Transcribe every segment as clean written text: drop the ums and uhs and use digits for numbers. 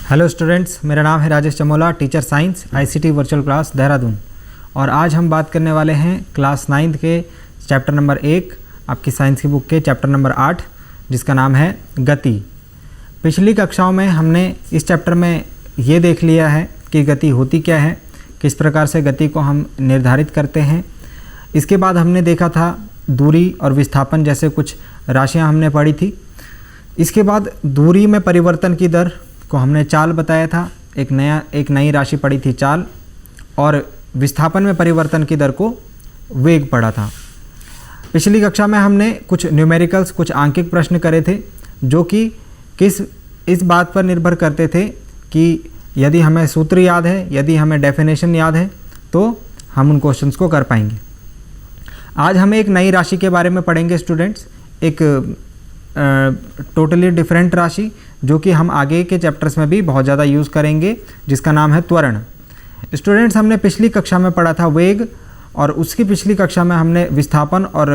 Hello students, मेरा नाम है Rajesh Chamola, teacher science ICT virtual class Dehradun. और आज हम बात करने वाले हैं क्लास 9 के चैप्टर नंबर 1 आपकी साइंस की बुक के चैप्टर नंबर 8 जिसका नाम है गति। पिछली कक्षाओं में हमने इस चैप्टर में ये देख लिया है कि गति होती क्या है, किस प्रकार से गति को हम निर्धारित करते हैं। इसके बाद हमने देखा था दूरी और विस्थापन जैसे कुछ राशियाँ हमने पढ़ी थी। इसके बाद दूरी में परिवर्तन की दर को हमने चाल बताया था, एक नई राशि पढ़ी थी चाल, और विस्थापन में परिवर्तन की दर को वेग पढ़ा था। पिछली कक्षा में हमने कुछ न्यूमेरिकल्स, कुछ आंकिक प्रश्न करे थे जो कि इस बात पर निर्भर करते थे कि यदि हमें सूत्र याद है, यदि हमें डेफिनेशन याद है तो हम उन क्वेश्चंस को कर पाएंगे। आज हम एक नई राशि के बारे में पढ़ेंगे स्टूडेंट्स, एक टोटली डिफरेंट राशि जो कि हम आगे के चैप्टर्स में भी बहुत ज़्यादा यूज़ करेंगे, जिसका नाम है त्वरण। स्टूडेंट्स, हमने पिछली कक्षा में पढ़ा था वेग, और उसकी पिछली कक्षा में हमने विस्थापन और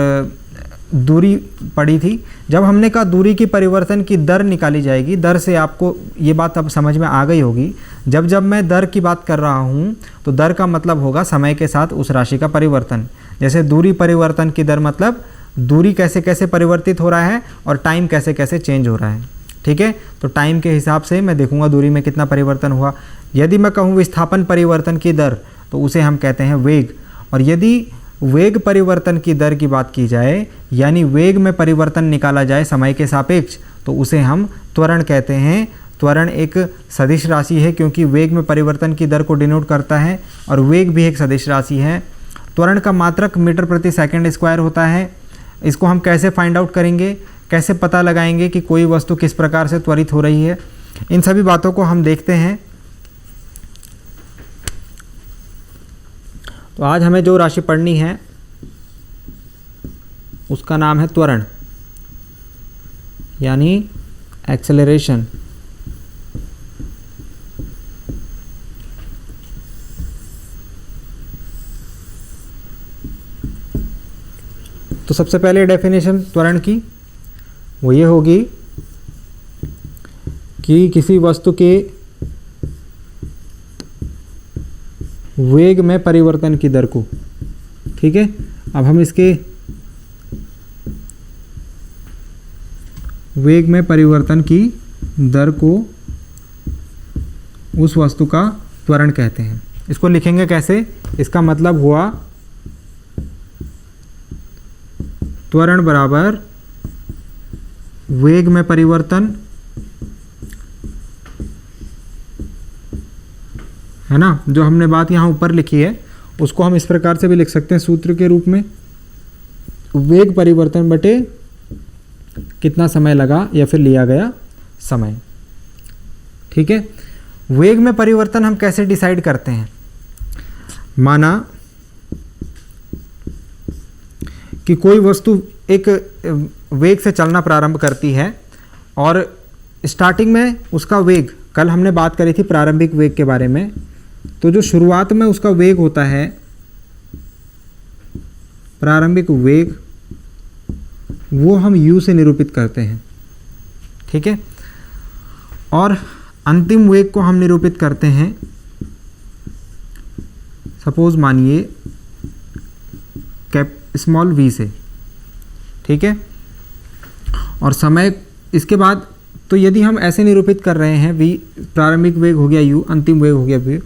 दूरी पढ़ी थी। जब हमने कहा दूरी की परिवर्तन की दर निकाली जाएगी, दर से आपको ये बात अब समझ में आ गई होगी। जब मैं दर की बात कर रहा हूँ तो दर का मतलब होगा समय के साथ उस राशि का परिवर्तन। जैसे दूरी परिवर्तन की दर मतलब दूरी कैसे कैसे परिवर्तित हो रहा है और टाइम कैसे कैसे चेंज हो रहा है। ठीक है, तो टाइम के हिसाब से मैं देखूंगा दूरी में कितना परिवर्तन हुआ। यदि मैं कहूँ विस्थापन परिवर्तन की दर तो उसे हम कहते हैं वेग। और यदि वेग परिवर्तन की दर की बात की जाए, यानी वेग में परिवर्तन निकाला जाए समय के सापेक्ष, तो उसे हम त्वरण कहते हैं। त्वरण एक सदिश राशि है क्योंकि वेग में परिवर्तन की दर को डिनोट करता है और वेग भी एक सदिश राशि है। त्वरण का मात्रक मीटर प्रति सेकंड स्क्वायर होता है। इसको हम कैसे फाइंड आउट करेंगे, कैसे पता लगाएंगे कि कोई वस्तु किस प्रकार से त्वरित हो रही है, इन सभी बातों को हम देखते हैं। तो आज हमें जो राशि पढ़नी है उसका नाम है त्वरण, यानी एक्सेलरेशन। तो सबसे पहले डेफिनेशन त्वरण की वो ये होगी कि किसी वस्तु के वेग में परिवर्तन की दर को, ठीक है। अब हम इसके वेग में परिवर्तन की दर को उस वस्तु का त्वरण कहते हैं। इसको लिखेंगे कैसे, इसका मतलब हुआ त्वरण बराबर वेग में परिवर्तन, है ना। जो हमने बात यहाँ ऊपर लिखी है उसको हम इस प्रकार से भी लिख सकते हैं सूत्र के रूप में, वेग परिवर्तन बटे कितना समय लगा या फिर लिया गया समय। ठीक है, वेग में परिवर्तन हम कैसे डिसाइड करते हैं। माना कि कोई वस्तु एक वेग से चलना प्रारंभ करती है और स्टार्टिंग में उसका वेग, कल हमने बात करी थी प्रारंभिक वेग के बारे में, तो जो शुरुआत में उसका वेग होता है प्रारंभिक वेग, वो हम u से निरूपित करते हैं। ठीक है, और अंतिम वेग को हम निरूपित करते हैं, सपोज मानिए स्मॉल v से। ठीक है, और समय इसके बाद, तो यदि हम ऐसे निरूपित कर रहे हैं v प्रारंभिक वेग हो गया u, अंतिम वेग हो गया v,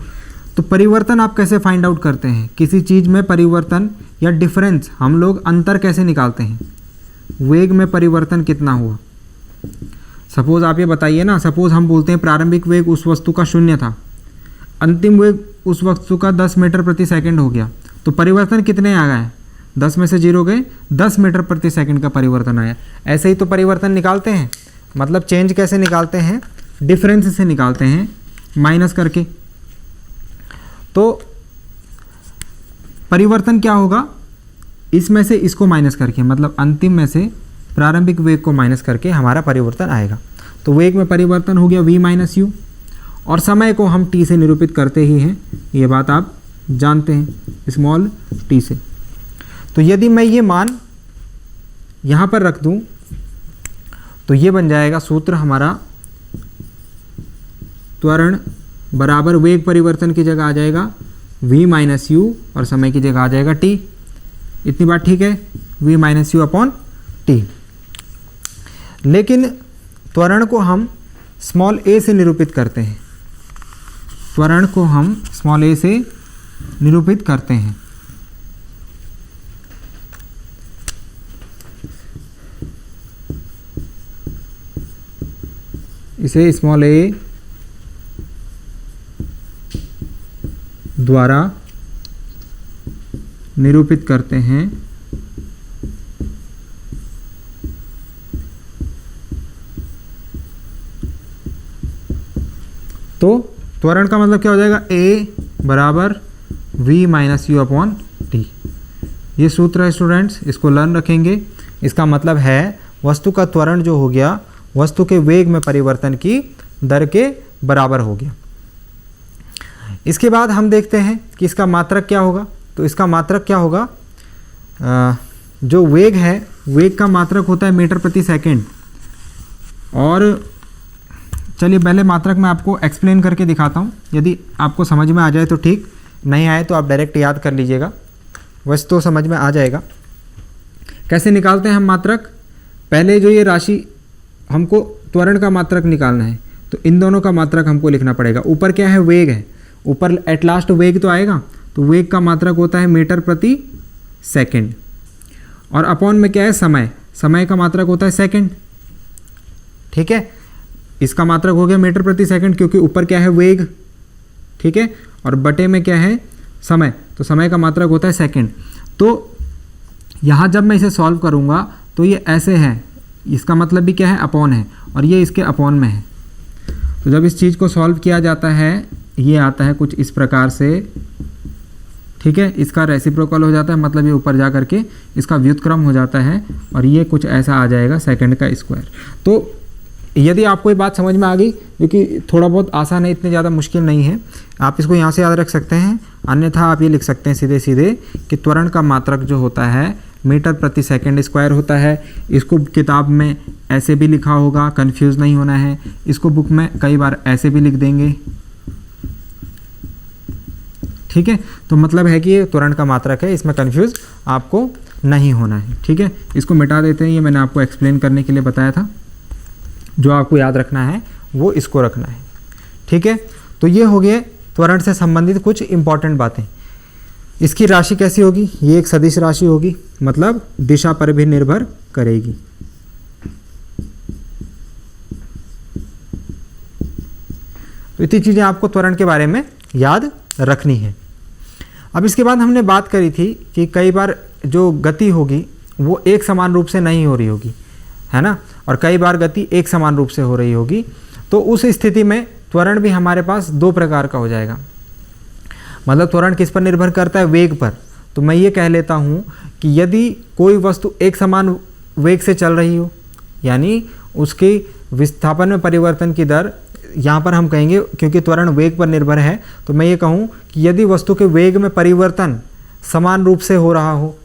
तो परिवर्तन आप कैसे फाइंड आउट करते हैं। किसी चीज़ में परिवर्तन या डिफरेंस, हम लोग अंतर कैसे निकालते हैं, वेग में परिवर्तन कितना हुआ। सपोज आप ये बताइए ना, सपोज हम बोलते हैं प्रारंभिक वेग उस वस्तु का 0 था, अंतिम वेग उस वस्तु का 10 मीटर प्रति सेकंड हो गया, तो परिवर्तन कितने आ गए, 10 में से 0 गए, 10 मीटर प्रति सेकंड का परिवर्तन आया। ऐसे ही तो परिवर्तन निकालते हैं, मतलब चेंज कैसे निकालते हैं, डिफरेंस से निकालते हैं, माइनस करके। तो परिवर्तन क्या होगा, इसमें से इसको माइनस करके, मतलब अंतिम में से प्रारंभिक वेग को माइनस करके हमारा परिवर्तन आएगा। तो वेग में परिवर्तन हो गया v माइनस यू, और समय को हम t से निरूपित करते ही हैं, ये बात आप जानते हैं, स्मॉल t से। तो यदि मैं ये मान यहाँ पर रख दूँ तो ये बन जाएगा सूत्र हमारा त्वरण बराबर वेग परिवर्तन की जगह आ जाएगा v माइनस यू और समय की जगह आ जाएगा t। इतनी बात ठीक है, v minus u upon T. लेकिन त्वरण को हम स्मॉल a से निरूपित करते हैं, त्वरण को हम स्मॉल a से निरूपित करते हैं। इसे स्मॉल a द्वारा निरूपित करते हैं। तो त्वरण का मतलब क्या हो जाएगा, a बराबर v minus u upon T. ये सूत्र है स्टूडेंट्स, इसको लर्न रखेंगे। इसका मतलब है वस्तु का त्वरण जो हो गया वस्तु के वेग में परिवर्तन की दर के बराबर हो गया। इसके बाद हम देखते हैं कि इसका मात्रक क्या होगा। तो इसका मात्रक क्या होगा, जो वेग है वेग का मात्रक होता है मीटर प्रति सेकंड। और चलिए पहले मात्रक मैं आपको एक्सप्लेन करके दिखाता हूँ, यदि आपको समझ में आ जाए तो ठीक, नहीं आए तो आप डायरेक्ट याद कर लीजिएगा, वैसे तो समझ में आ जाएगा। कैसे निकालते हैं हम मात्रक, पहले जो ये राशि हमको त्वरण का मात्रक निकालना है तो इन दोनों का मात्रक हमको लिखना पड़ेगा। ऊपर क्या है, वेग है, ऊपर एट लास्ट वेग तो आएगा, तो वेग का मात्रक होता है मीटर प्रति सेकंड। और अपॉन में क्या है, समय, समय का मात्रक होता है सेकंड। ठीक है, इसका मात्रक हो गया मीटर प्रति सेकंड क्योंकि ऊपर क्या है, वेग। ठीक है, और बटे में क्या है, समय, तो समय का मात्रक होता है सेकंड। तो यहाँ जब मैं इसे सॉल्व करूँगा तो ये ऐसे है, इसका मतलब भी क्या है, अपॉन है, और ये इसके अपॉन में है। तो जब इस चीज़ को सॉल्व किया जाता है ये आता है कुछ इस प्रकार से। ठीक है, इसका रेसिप्रोकल हो जाता है, मतलब ये ऊपर जा करके इसका व्युत्क्रम हो जाता है, और ये कुछ ऐसा आ जाएगा सेकंड का स्क्वायर। तो यदि आपको ये बात समझ में आ गई, क्योंकि थोड़ा बहुत आसान है, इतने ज़्यादा मुश्किल नहीं है, आप इसको यहाँ से याद रख सकते हैं। अन्यथा आप ये लिख सकते हैं सीधे सीधे कि त्वरण का मात्रक जो होता है मीटर प्रति सेकंड स्क्वायर होता है। इसको किताब में ऐसे भी लिखा होगा, कंफ्यूज नहीं होना है। इसको बुक में कई बार ऐसे भी लिख देंगे। ठीक है, तो मतलब है कि ये त्वरण का मात्रक है, इसमें कंफ्यूज आपको नहीं होना है। ठीक है, इसको मिटा देते हैं, ये मैंने आपको एक्सप्लेन करने के लिए बताया था। जो आपको याद रखना है वो इसको रखना है। ठीक है, तो ये हो गए त्वरण से संबंधित कुछ इंपॉर्टेंट बातें। इसकी राशि कैसी होगी, ये एक सदिश राशि होगी, मतलब दिशा पर भी निर्भर करेगी। तो इतनी चीज़ें आपको त्वरण के बारे में याद रखनी है। अब इसके बाद हमने बात करी थी कि कई बार जो गति होगी वो एक समान रूप से नहीं हो रही होगी, है ना, और कई बार गति एक समान रूप से हो रही होगी। तो उस स्थिति में त्वरण भी हमारे पास दो प्रकार का हो जाएगा। मतलब त्वरण किस पर निर्भर करता है, वेग पर। तो मैं ये कह लेता हूँ कि यदि कोई वस्तु एक समान वेग से चल रही हो, यानी उसकी विस्थापन में परिवर्तन की दर, यहाँ पर हम कहेंगे क्योंकि त्वरण वेग पर निर्भर है, तो मैं ये कहूँ कि यदि वस्तु के वेग में परिवर्तन समान रूप से हो रहा हो,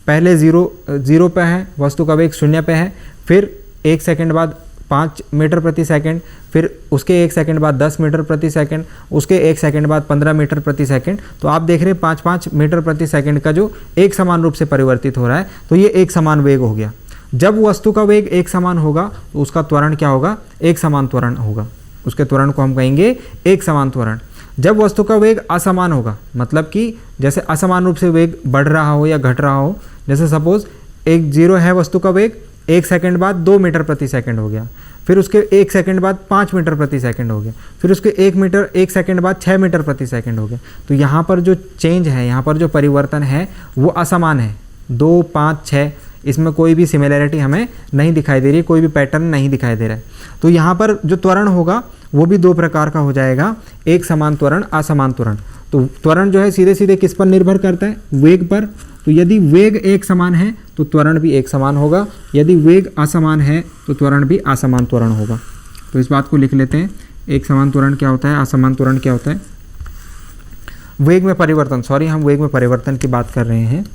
पहले जीरो पे है, वस्तु का वेग 0 पे है, फिर 1 सेकंड बाद 5 मीटर प्रति सेकंड, फिर उसके 1 सेकंड बाद 10 मीटर प्रति सेकंड, उसके 1 सेकंड बाद 15 मीटर प्रति सेकंड। तो आप देख रहे हैं 5-5 मीटर प्रति सेकंड का जो एक समान रूप से परिवर्तित हो रहा है, तो ये एक समान वेग हो गया। जब वस्तु का वेग एक समान होगा तो उसका त्वरण क्या होगा, एक समान त्वरण होगा। उसके त्वरण को हम कहेंगे एक समान त्वरण। जब वस्तु का वेग असमान होगा, मतलब कि जैसे असमान रूप से वेग बढ़ रहा हो या घट रहा हो, जैसे सपोज 0 है वस्तु का वेग, 1 सेकंड बाद 2 मीटर प्रति सेकंड हो गया, फिर उसके 1 सेकंड बाद 5 मीटर प्रति सेकंड हो गया, फिर उसके 1 सेकंड बाद 6 मीटर प्रति सेकंड हो गया। तो यहाँ पर जो चेंज है, यहाँ पर जो परिवर्तन है वो असमान है। 2, 5, 6 इसमें कोई भी सिमिलैरिटी हमें नहीं दिखाई दे रही है, कोई भी पैटर्न नहीं दिखाई दे रहा है। तो यहाँ पर जो त्वरण होगा वो भी दो प्रकार का हो जाएगा, एक समान त्वरण, असमान त्वरण। तो त्वरण जो है सीधे सीधे किस पर निर्भर करता है, वेग पर। तो यदि वेग एक समान है तो त्वरण भी एक समान होगा, यदि वेग असमान है तो त्वरण भी असमान त्वरण होगा। तो इस बात को लिख लेते हैं, एक समान त्वरण क्या होता है, असमान त्वरण क्या होता है। वेग में परिवर्तन, सॉरी हम वेग में परिवर्तन की बात कर रहे हैं।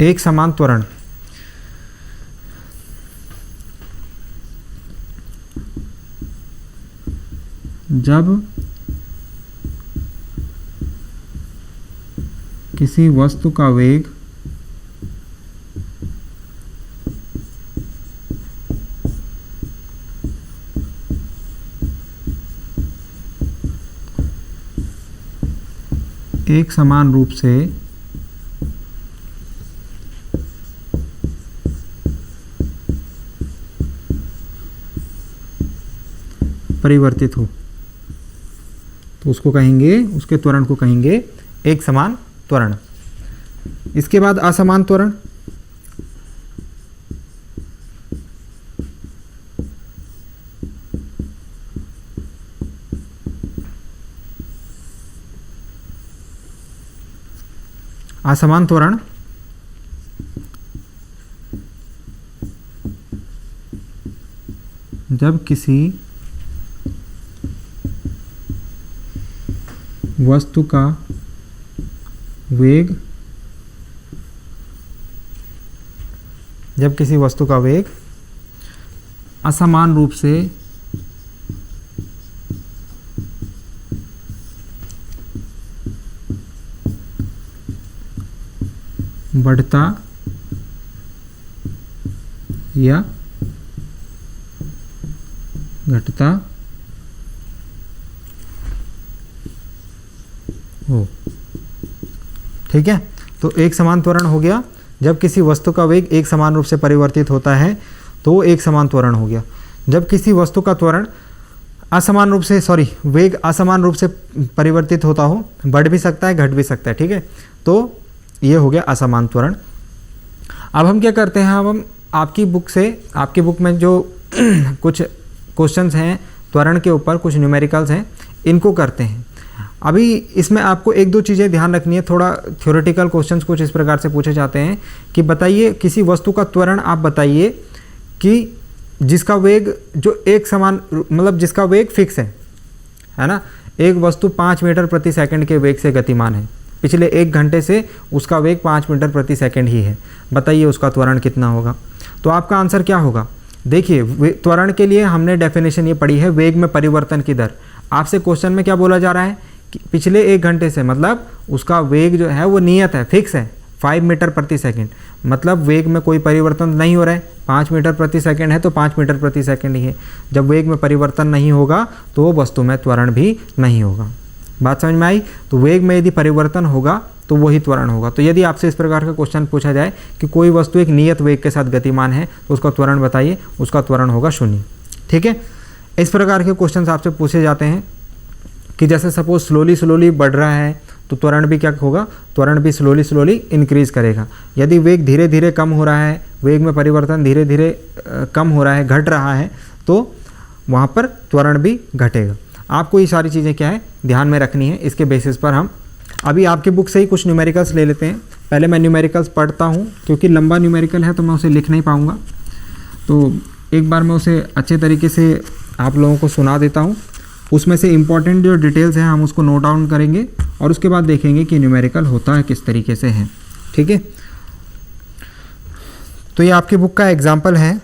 एक समान त्वरण। जब किसी वस्तु का वेग एक समान रूप से परिवर्तित हो तो उसको कहेंगे, उसके त्वरण को कहेंगे एक समान त्वरण। इसके बाद असमान त्वरण। असमान त्वरण जब किसी वस्तु का वेग असमान रूप से बढ़ता या घटता हो। ठीक है, तो एक समान त्वरण हो गया। जब किसी वस्तु का वेग एक समान रूप से परिवर्तित होता है तो वो एक समान त्वरण हो गया। जब किसी वस्तु का त्वरण असमान रूप से वेग असमान रूप से परिवर्तित होता हो, बढ़ भी सकता है घट भी सकता है। ठीक है, तो ये हो गया असमान त्वरण। अब हम क्या करते हैं, अब हम आपकी बुक में जो कुछ क्वेश्चंस हैं त्वरण के ऊपर, कुछ न्यूमेरिकल्स हैं, इनको करते हैं। अभी इसमें आपको एक दो चीज़ें ध्यान रखनी है। थोड़ा थ्योरेटिकल क्वेश्चंस कुछ इस प्रकार से पूछे जाते हैं कि बताइए किसी वस्तु का त्वरण, आप बताइए कि जिसका वेग जो एक समान, मतलब जिसका वेग फिक्स है ना। एक वस्तु 5 मीटर प्रति सेकंड के वेग से गतिमान है, पिछले 1 घंटे से उसका वेग 5 मीटर प्रति सेकंड ही है, बताइए उसका त्वरण कितना होगा। तो आपका आंसर क्या होगा, देखिए त्वरण के लिए हमने डेफिनेशन ये पढ़ी है, वेग में परिवर्तन की दर। आपसे क्वेश्चन में क्या बोला जा रहा है कि पिछले 1 घंटे से, मतलब उसका वेग जो है वो नियत है, फिक्स है 5 मीटर प्रति सेकंड, मतलब वेग में कोई परिवर्तन नहीं हो रहा है। 5 मीटर प्रति सेकंड है तो 5 मीटर प्रति सेकंड ही है। जब वेग में परिवर्तन नहीं होगा तो वो वस्तु में त्वरण भी नहीं होगा। बात समझ में आई। तो वेग में यदि परिवर्तन होगा तो वही त्वरण होगा। तो यदि आपसे इस प्रकार का क्वेश्चन पूछा जाए कि कोई वस्तु एक नियत वेग के साथ गतिमान है तो उसका त्वरण बताइए, उसका त्वरण होगा 0। ठीक है, इस प्रकार के क्वेश्चन आपसे पूछे जाते हैं कि जैसे सपोज स्लोली बढ़ रहा है तो त्वरण भी क्या होगा, त्वरण भी स्लोली इंक्रीज करेगा। यदि वेग धीरे धीरे कम हो रहा है, वेग में परिवर्तन धीरे धीरे कम हो रहा है, घट रहा है, तो वहाँ पर त्वरण भी घटेगा। आपको ये सारी चीज़ें क्या है ध्यान में रखनी है। इसके बेसिस पर हम अभी आपके बुक से ही कुछ न्यूमेरिकल्स ले लेते हैं। पहले मैं न्यूमेरिकल्स पढ़ता हूँ, क्योंकि लंबा न्यूमेरिकल है तो मैं उसे लिख नहीं पाऊँगा, तो एक बार मैं उसे अच्छे तरीके से आप लोगों को सुना देता हूँ। उसमें से इम्पॉर्टेंट जो डिटेल्स हैं हम उसको नोट डाउन करेंगे और उसके बाद देखेंगे कि न्यूमेरिकल होता है किस तरीके से है। ठीक है, तो ये आपकी बुक का एग्जाम्पल है।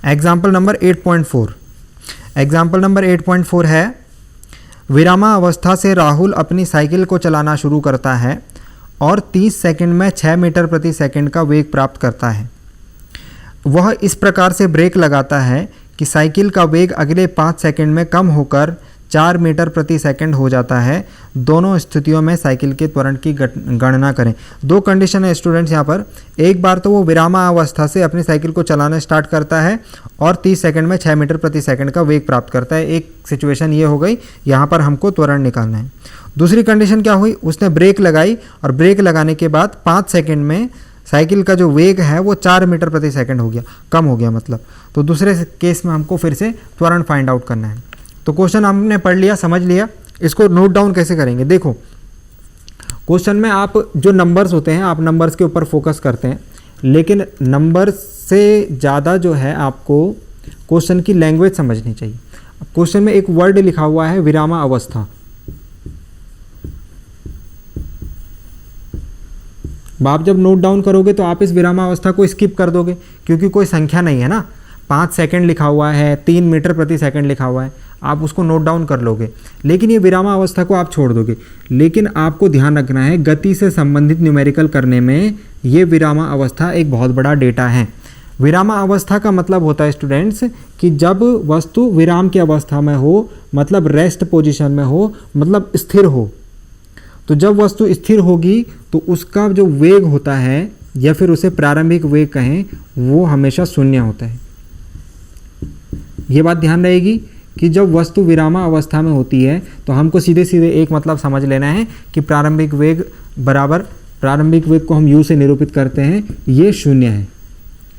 Example number 8.4। एग्जाम्पल नंबर 8.4 है, विरामा अवस्था से राहुल अपनी साइकिल को चलाना शुरू करता है और 30 सेकंड में 6 मीटर प्रति सेकंड का वेग प्राप्त करता है। वह इस प्रकार से ब्रेक लगाता है कि साइकिल का वेग अगले 5 सेकंड में कम होकर 4 मीटर प्रति सेकंड हो जाता है। दोनों स्थितियों में साइकिल के त्वरण की गणना करें। 2 कंडीशन है स्टूडेंट्स यहाँ पर। एक बार तो वो विरामा अवस्था से अपनी साइकिल को चलाना स्टार्ट करता है और 30 सेकंड में 6 मीटर प्रति सेकंड का वेग प्राप्त करता है। एक सिचुएशन ये हो गई, यहाँ पर हमको त्वरण निकालना है। दूसरी कंडीशन क्या हुई, उसने ब्रेक लगाई और ब्रेक लगाने के बाद 5 सेकंड में साइकिल का जो वेग है वो 4 मीटर प्रति सेकंड हो गया, कम हो गया मतलब। तो दूसरे केस में हमको फिर से त्वरण फाइंड आउट करना है। तो क्वेश्चन हमने पढ़ लिया, समझ लिया, इसको नोट डाउन कैसे करेंगे। देखो क्वेश्चन में आप जो नंबर्स होते हैं, आप नंबर्स के ऊपर फोकस करते हैं, लेकिन नंबर से ज़्यादा जो है आपको क्वेश्चन की लैंग्वेज समझनी चाहिए। क्वेश्चन में एक वर्ड लिखा हुआ है विरामा अवस्था। आप जब नोट डाउन करोगे तो आप इस विरामावस्था को स्किप कर दोगे, क्योंकि कोई संख्या नहीं है ना। 5 सेकंड लिखा हुआ है, 3 मीटर प्रति सेकंड लिखा हुआ है, आप उसको नोट डाउन कर लोगे, लेकिन ये विरामावस्था को आप छोड़ दोगे। लेकिन आपको ध्यान रखना है, गति से संबंधित न्यूमेरिकल करने में ये विरामावस्था एक बहुत बड़ा डेटा है। विरामावस्था का मतलब होता है स्टूडेंट्स कि जब वस्तु विराम की अवस्था में हो, मतलब रेस्ट पोजिशन में हो, मतलब स्थिर हो। तो जब वस्तु स्थिर होगी तो उसका जो वेग होता है, या फिर उसे प्रारंभिक वेग कहें, वो हमेशा शून्य होता है। ये बात ध्यान रहेगी कि जब वस्तु विरामा अवस्था में होती है तो हमको सीधे सीधे एक मतलब समझ लेना है कि प्रारंभिक वेग बराबर, प्रारंभिक वेग को हम u से निरूपित करते हैं, ये शून्य है।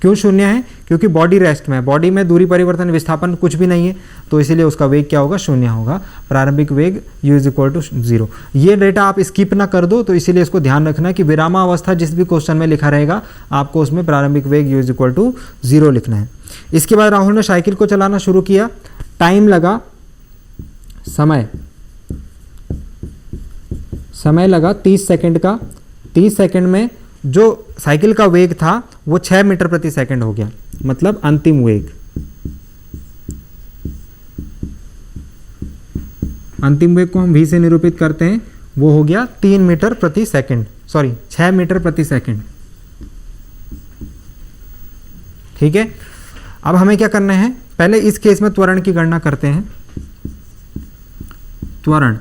क्यों शून्य है? क्योंकि बॉडी रेस्ट में है, बॉडी में दूरी परिवर्तन विस्थापन कुछ भी नहीं है, तो इसीलिए उसका वेग क्या होगा? शून्य होगा। प्रारंभिक वेग u = 0। ये डेटा आप स्किप ना कर दो, तो इसीलिए इसको ध्यान रखना कि विरामावस्था जिस भी क्वेश्चन में लिखा रहेगा आपको उसमें प्रारंभिक वेग u = 0 लिखना है। इसके बाद राहुल ने साइकिल को चलाना शुरू किया, टाइम लगा, समय लगा 30 सेकंड का। 30 सेकंड में जो साइकिल का वेग था वो 6 मीटर प्रति सेकंड हो गया, मतलब अंतिम वेग। अंतिम वेग को हम v से निरूपित करते हैं, वो हो गया 3 मीटर प्रति सेकंड, सॉरी 6 मीटर प्रति सेकंड। ठीक है, अब हमें क्या करना है? पहले इस केस में त्वरण की गणना करते हैं। त्वरण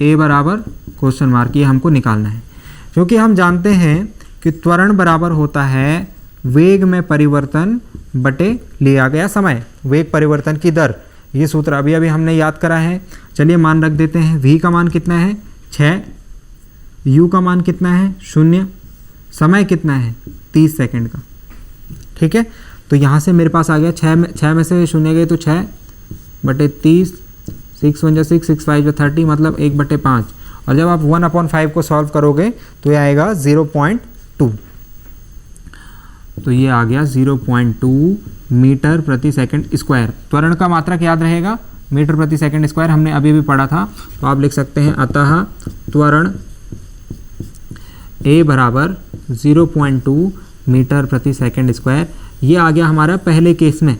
a बराबर क्वेश्चन मार्क, ये हमको निकालना है, क्योंकि हम जानते हैं कि त्वरण बराबर होता है वेग में परिवर्तन बटे लिया गया समय, वेग परिवर्तन की दर। ये सूत्र अभी अभी हमने याद करा है। चलिए मान रख देते हैं, v का मान कितना है? 6, u का मान कितना है? 0, समय कितना है? 30 सेकंड का। ठीक है, तो यहाँ से मेरे पास आ गया 6 में से 0 गए तो 6 बटे 30, 6 1 6, 6 5 30, मतलब 1/5। और जब आप 1/5 को सॉल्व करोगे तो ये आएगा 0.2। तो ये आ गया 0.2 मीटर प्रति सेकंड स्क्वायर। त्वरण का मात्रक याद रहेगा, मीटर प्रति सेकंड स्क्वायर, हमने अभी भी पढ़ा था। तो आप लिख सकते हैं अतः त्वरण a बराबर 0.2 मीटर प्रति सेकंड स्क्वायर। ये आ गया हमारा पहले केस में,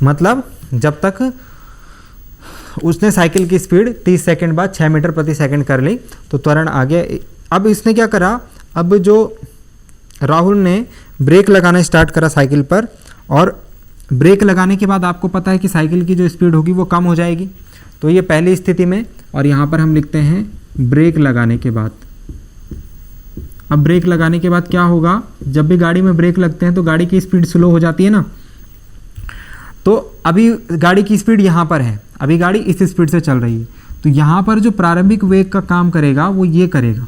मतलब जब तक उसने साइकिल की स्पीड 30 सेकंड बाद 6 मीटर प्रति सेकंड कर ली तो त्वरण आ गया। अब इसने क्या करा? अब जो राहुल ने ब्रेक लगाना स्टार्ट करा साइकिल पर, और ब्रेक लगाने के बाद आपको पता है कि साइकिल की जो स्पीड होगी वो कम हो जाएगी। तो ये पहली स्थिति में, और यहाँ पर हम लिखते हैं ब्रेक लगाने के बाद। अब ब्रेक लगाने के बाद क्या होगा? जब भी गाड़ी में ब्रेक लगते हैं तो गाड़ी की स्पीड स्लो हो जाती है ना। तो अभी गाड़ी की स्पीड यहाँ पर है, अभी गाड़ी इस स्पीड से चल रही है, तो यहाँ पर जो प्रारंभिक वेग का काम करेगा वो ये करेगा।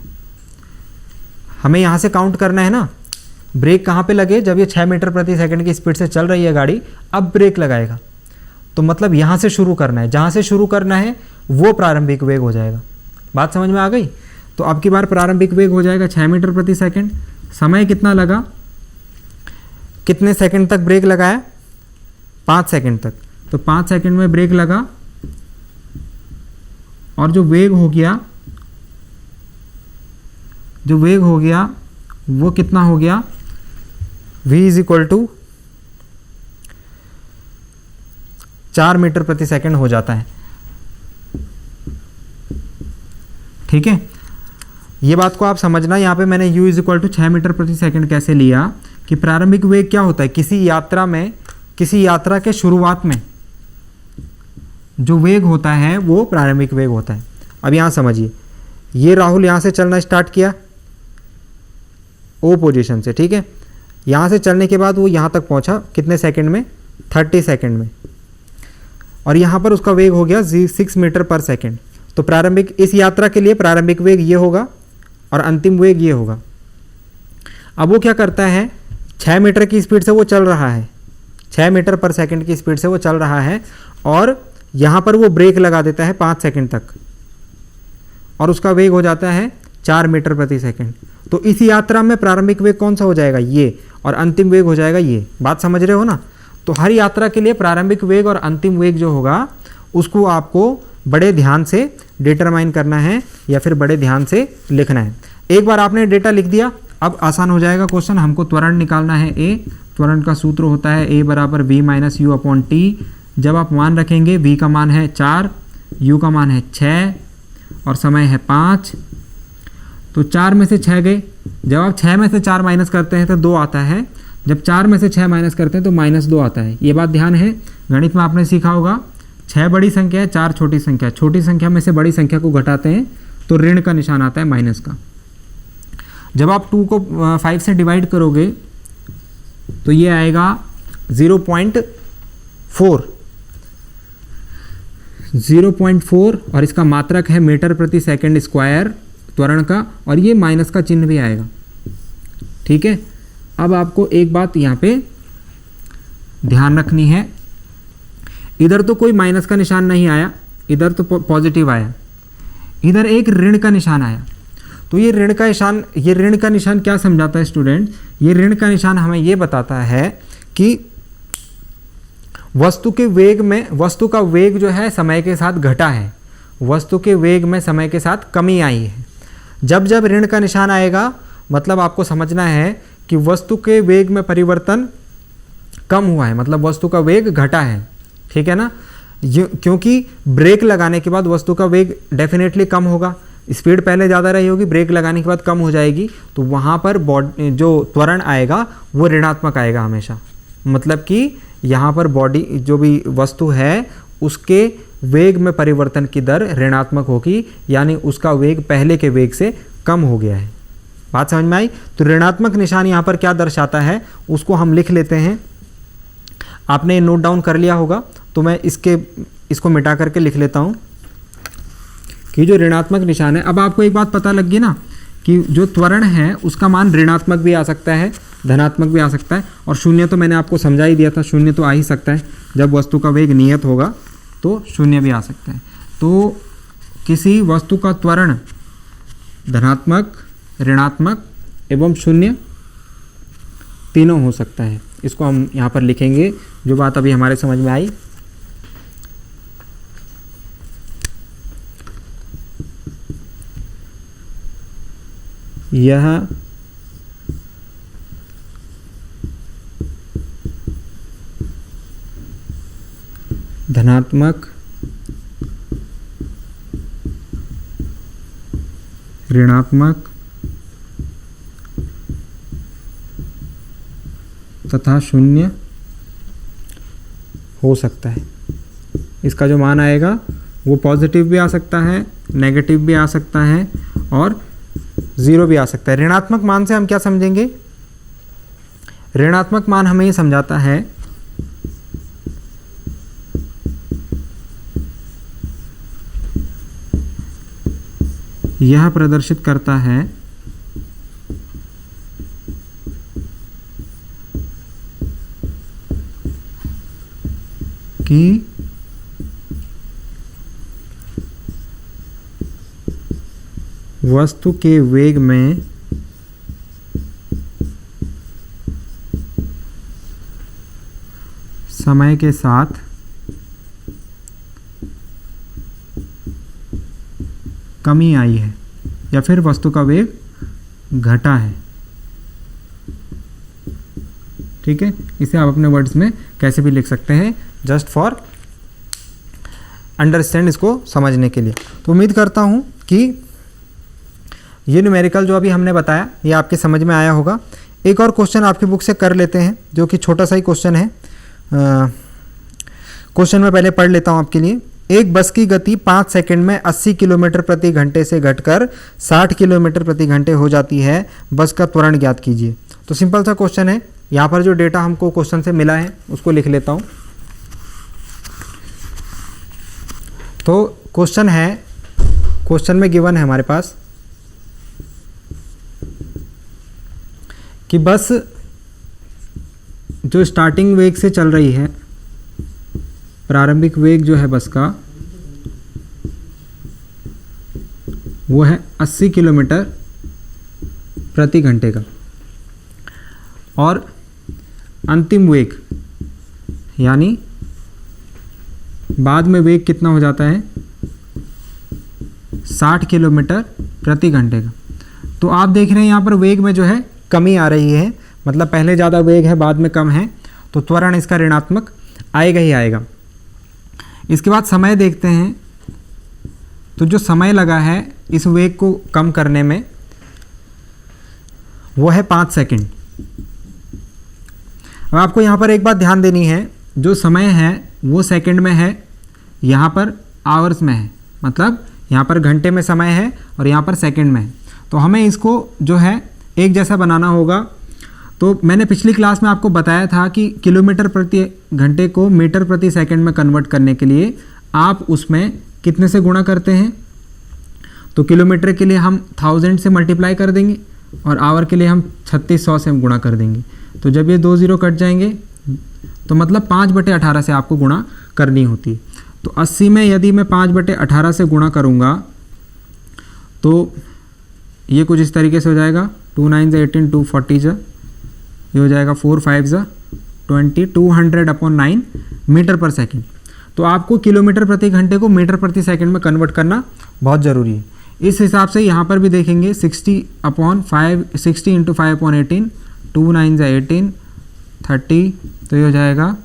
हमें यहाँ से काउंट करना है ना, ब्रेक कहाँ पे लगे? जब ये 6 मीटर प्रति सेकंड की स्पीड से चल रही है गाड़ी, अब ब्रेक लगाएगा, तो मतलब यहाँ से शुरू करना है, जहाँ से शुरू करना है वो प्रारंभिक वेग हो जाएगा। बात समझ में आ गई? तो अब की बार प्रारंभिक वेग हो जाएगा 6 मीटर प्रति सेकंड। समय कितना लगा? कितने सेकंड तक ब्रेक लगाया? 5 सेकंड तक। तो 5 सेकंड में ब्रेक लगा, और जो वेग हो गया वो कितना हो गया? v = 4 मीटर प्रति सेकंड हो जाता है। ठीक है, ये बात को आप समझना। यहाँ पे मैंने u = 6 मीटर प्रति सेकंड कैसे लिया कि प्रारंभिक वेग क्या होता है? किसी यात्रा के शुरुआत में जो वेग होता है वो प्रारंभिक वेग होता है। अब यहाँ समझिए, ये राहुल यहाँ से चलना स्टार्ट किया ओ पोजीशन से, ठीक है। यहाँ से चलने के बाद वो यहाँ तक पहुँचा कितने सेकंड में? 30 सेकंड में, और यहाँ पर उसका वेग हो गया 6 मीटर पर सेकंड। तो प्रारंभिक, इस यात्रा के लिए प्रारंभिक वेग ये होगा और अंतिम वेग ये होगा। अब वो क्या करता है? 6 मीटर की स्पीड से वो चल रहा है, 6 मीटर पर सेकंड की स्पीड से वो चल रहा है, और यहाँ पर वो ब्रेक लगा देता है 5 सेकंड तक, और उसका वेग हो जाता है 4 मीटर प्रति सेकंड। तो इस यात्रा में प्रारंभिक वेग कौन सा हो जाएगा? ये, और अंतिम वेग हो जाएगा ये। बात समझ रहे हो ना? तो हर यात्रा के लिए प्रारंभिक वेग और अंतिम वेग जो होगा उसको आपको बड़े ध्यान से डिटरमाइन करना है या फिर बड़े ध्यान से लिखना है। एक बार आपने डेटा लिख दिया, अब आसान हो जाएगा क्वेश्चन। हमको त्वरण निकालना है ए। त्वरण का सूत्र होता है ए बराबर v minus u upon t. जब आप मान रखेंगे, वी का मान है 4, यू का मान है 6 और समय है 5, तो 4 में से 6 गए। जब आप 6 में से 4 माइनस करते हैं तो 2 आता है। जब 4 में से 6 माइनस करते हैं तो -2 आता है। ये बात ध्यान है, गणित में आपने सीखा होगा 6 बड़ी संख्या है, 4 छोटी संख्या है। छोटी संख्या में से बड़ी संख्या को घटाते हैं तो ऋण का निशान आता है, माइनस का। जब आप 2 को 5 से डिवाइड करोगे तो ये आएगा 0.4 और इसका मात्रक है मीटर प्रति सेकंड स्क्वायर त्वरण का, और ये माइनस का चिन्ह भी आएगा। ठीक है, अब आपको एक बात यहाँ पे ध्यान रखनी है, इधर तो कोई माइनस का निशान नहीं आया, इधर तो पॉजिटिव आया, इधर एक ऋण का निशान आया। तो ये ऋण का निशान क्या समझाता है स्टूडेंट? ये ऋण का निशान हमें ये बताता है कि वस्तु का वेग जो है समय के साथ घटा है, वस्तु के वेग में समय के साथ कमी आई है। जब जब ऋण का निशान आएगा मतलब आपको समझना है कि वस्तु के वेग में परिवर्तन कम हुआ है, मतलब वस्तु का वेग घटा है। ठीक है ना, क्योंकि ब्रेक लगाने के बाद वस्तु का वेग डेफिनेटली कम होगा। स्पीड पहले ज़्यादा रही होगी, ब्रेक लगाने के बाद कम हो जाएगी, तो वहाँ पर जो त्वरण आएगा वो ऋणात्मक आएगा हमेशा। मतलब कि यहाँ पर बॉडी जो भी वस्तु है उसके वेग में परिवर्तन की दर ऋणात्मक होगी, यानी उसका वेग पहले के वेग से कम हो गया है। बात समझ में आई? तो ऋणात्मक निशान यहाँ पर क्या दर्शाता है उसको हम लिख लेते हैं। आपने नोट डाउन कर लिया होगा, तो मैं इसको मिटा करके लिख लेता हूँ कि जो ऋणात्मक निशान है। अब आपको एक बात पता लग गई ना कि जो त्वरण है उसका मान ऋणात्मक भी आ सकता है, धनात्मक भी आ सकता है, और शून्य तो मैंने आपको समझा ही दिया था, शून्य तो आ ही सकता है। जब वस्तु का वेग नियत होगा तो शून्य भी आ सकता है। तो किसी वस्तु का त्वरण धनात्मक, ऋणात्मक एवं शून्य तीनों हो सकता है। इसको हम यहाँ पर लिखेंगे, जो बात अभी हमारे समझ में आई। यह धनात्मक, ऋणात्मक तथा शून्य हो सकता है। इसका जो मान आएगा वो पॉजिटिव भी आ सकता है, नेगेटिव भी आ सकता है और ज़ीरो भी आ सकता है। ऋणात्मक मान से हम क्या समझेंगे? ऋणात्मक मान हमें ये समझाता है यह प्रदर्शित करता है कि वस्तु के वेग में समय के साथ कमी आई है या फिर वस्तु का वेग घटा है। ठीक है, इसे आप अपने वर्ड्स में कैसे भी लिख सकते हैं, जस्ट फॉर अंडरस्टैंड, इसको समझने के लिए। तो उम्मीद करता हूं कि ये न्यूमेरिकल जो अभी हमने बताया ये आपके समझ में आया होगा। एक और क्वेश्चन आपकी बुक से कर लेते हैं, जो कि छोटा सा ही क्वेश्चन है। क्वेश्चन में पहले पढ़ लेता हूं आपके लिए। एक बस की गति 5 सेकंड में 80 किलोमीटर प्रति घंटे से घटकर 60 किलोमीटर प्रति घंटे हो जाती है। बस का त्वरण ज्ञात कीजिए। तो सिंपल सा क्वेश्चन है। यहाँ पर जो डेटा हमको क्वेश्चन से मिला है उसको लिख लेता हूँ। तो क्वेश्चन है, क्वेश्चन में गिवन है हमारे पास कि बस जो स्टार्टिंग वेग से चल रही है, प्रारंभिक वेग जो है बस का वो है 80 किलोमीटर प्रति घंटे का, और अंतिम वेग यानी बाद में वेग कितना हो जाता है 60 किलोमीटर प्रति घंटे का। तो आप देख रहे हैं यहाँ पर वेग में जो है कमी आ रही है, मतलब पहले ज़्यादा वेग है बाद में कम है, तो त्वरण इसका ऋणात्मक आएगा ही आएगा। इसके बाद समय देखते हैं, तो जो समय लगा है इस वेग को कम करने में वो है 5 सेकंड। अब आपको यहाँ पर एक बात ध्यान देनी है, जो समय है वो सेकंड में है, यहाँ पर आवर्स में है, मतलब यहाँ पर घंटे में समय है और यहाँ पर सेकंड में है। तो हमें इसको जो है एक जैसा बनाना होगा। तो मैंने पिछली क्लास में आपको बताया था कि किलोमीटर प्रति घंटे को मीटर प्रति सेकंड में कन्वर्ट करने के लिए आप उसमें कितने से गुणा करते हैं। तो किलोमीटर के लिए हम 1000 से मल्टीप्लाई कर देंगे और आवर के लिए हम 3600 से गुणा कर देंगे। तो जब ये 2 0 कट जाएंगे तो मतलब 5/18 से आपको गुणा करनी होती है। तो 80 में यदि मैं 5/18 से गुणा करूँगा तो ये कुछ इस तरीके से हो जाएगा, 2 9 18, 2 40 ये हो जाएगा 4 5 20, 200/9 मीटर पर सेकंड। तो आपको किलोमीटर प्रति घंटे को मीटर प्रति सेकंड में कन्वर्ट करना बहुत ज़रूरी है। इस हिसाब से यहाँ पर भी देखेंगे 60/5 60 × 5/18, 2 9 18 30, तो ये हो जाएगा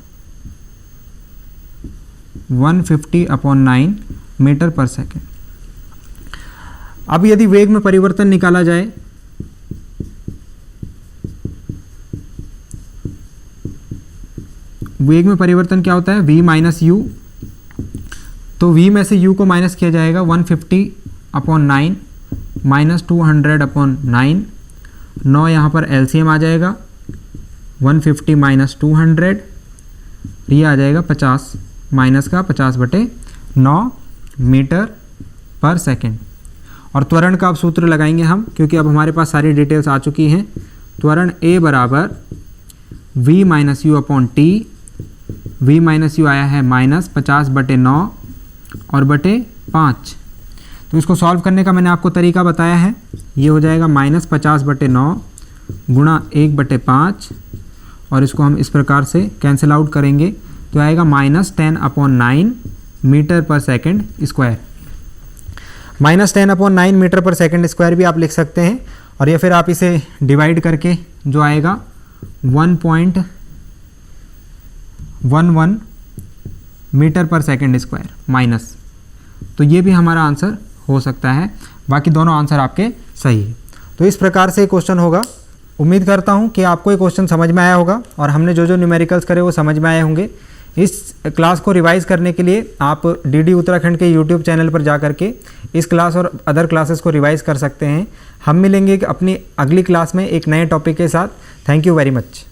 150/9 मीटर पर सेकंड। अब यदि वेग में परिवर्तन निकाला जाए, वेग में परिवर्तन क्या होता है v माइनस यू, तो v में से u को माइनस किया जाएगा 150/9 माइनस 200/9, 9 यहाँ पर LCM आ जाएगा 150 माइनस 200, ये आ जाएगा 50 माइनस का 50/9 मीटर पर सेकेंड। और त्वरण का अब सूत्र लगाएंगे हम, क्योंकि अब हमारे पास सारी डिटेल्स आ चुकी हैं। त्वरण A बराबर v minus u upon T, v minus you आया है माइनस 50/9 और बटे 5। तो इसको सॉल्व करने का मैंने आपको तरीका बताया है। ये हो जाएगा माइनस 50/9 गुणा 1/5 और इसको हम इस प्रकार से कैंसिल आउट करेंगे तो आएगा -10/9 मीटर पर सेकंड स्क्वायर। -10/9 मीटर पर सेकंड स्क्वायर भी आप लिख सकते हैं, और या फिर आप इसे डिवाइड करके जो आएगा 1.11 मीटर पर सेकंड स्क्वायर माइनस, तो ये भी हमारा आंसर हो सकता है। बाकी दोनों आंसर आपके सही है। तो इस प्रकार से क्वेश्चन होगा। उम्मीद करता हूँ कि आपको ये क्वेश्चन समझ में आया होगा और हमने जो जो न्यूमेरिकल्स करे वो समझ में आए होंगे। इस क्लास को रिवाइज करने के लिए आप DD उत्तराखंड के YouTube चैनल पर जा करके इस क्लास और अदर क्लासेस को रिवाइज कर सकते हैं। हम मिलेंगे अपनी अगली क्लास में एक नए टॉपिक के साथ। Thank you very much.